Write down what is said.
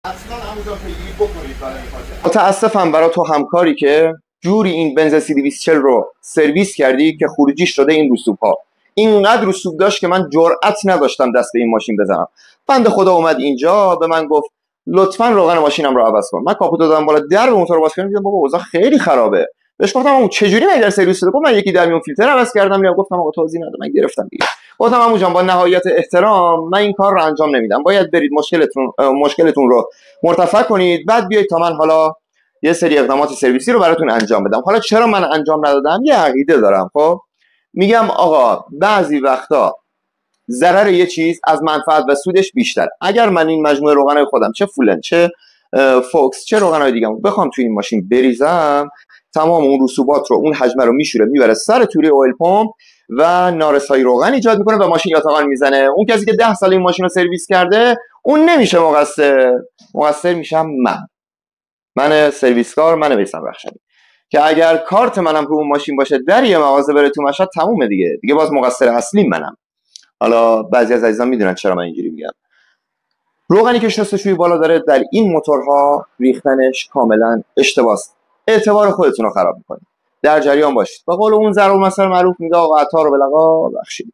اصلا همونجا پیگیری بکنید برای این خاطر. متاسفم برای تو همکاری که جوری این بنز 340 رو سرویس کردی که خروجیش شده این رسوب‌ها. اینقدر رسوب داشت که من جرئت نداشتم دست به این ماشین بزنم. بنده خدا اومد اینجا به من گفت لطفاً روغن ماشینم رو عوض کن. من کاپوت دادم بالا، در به موتور باز کردم، دیدم بابا اوضاع خیلی خرابه. بهش گفتم اون چه جوری من در سرویس دادم؟ گفت من یکی در میون فیلتر عوض کردم. میام گفتم آقا توضیح نده، من گرفتم دیگه. گفتم عمو جان با نهایت احترام من این کار رو انجام نمیدم. باید برید مشکلتون رو مرتفع کنید، بعد بیایید تا من حالا یه سری اقدامات سرویسی رو براتون انجام بدم. حالا چرا من انجام ندادم؟ یه عقیده دارم. خب میگم آقا بعضی وقتا ضرر یه چیز از منفعت و سودش بیشتر. اگر من این مجموعه روغنای خودم، چه فولن چه فوکس چه روغنای دیگه، بخوام توی این ماشین بریزم، تمام اون رسوبات رو، اون حجم رو میشوره میبره سر توری اویل پمپ و نارسایی روغن ایجاد میکنه و ماشین یاتاقان میزنه. اون کسی که 10 سال این ماشین رو سرویس کرده اون نمیشه مقصر میشم من سرویسکار، من میسم بخشنی، که اگر کارت منم رو اون ماشین باشه در یه مغازه بره تو مشهد تمومه دیگه باز مقصر اصلی منم. حالا بعضی از عزیزان میدونن چرا من اینجوری میگم. روغنی که شستشوی بالا داره در این موتورها ریختنش کاملا اشتباهه. اعتبار خودتون رو خراب میکنه. در جریان باشید. به قول اون ضرب المثل معروف میگه آقا عطار رو بلقا بخشید.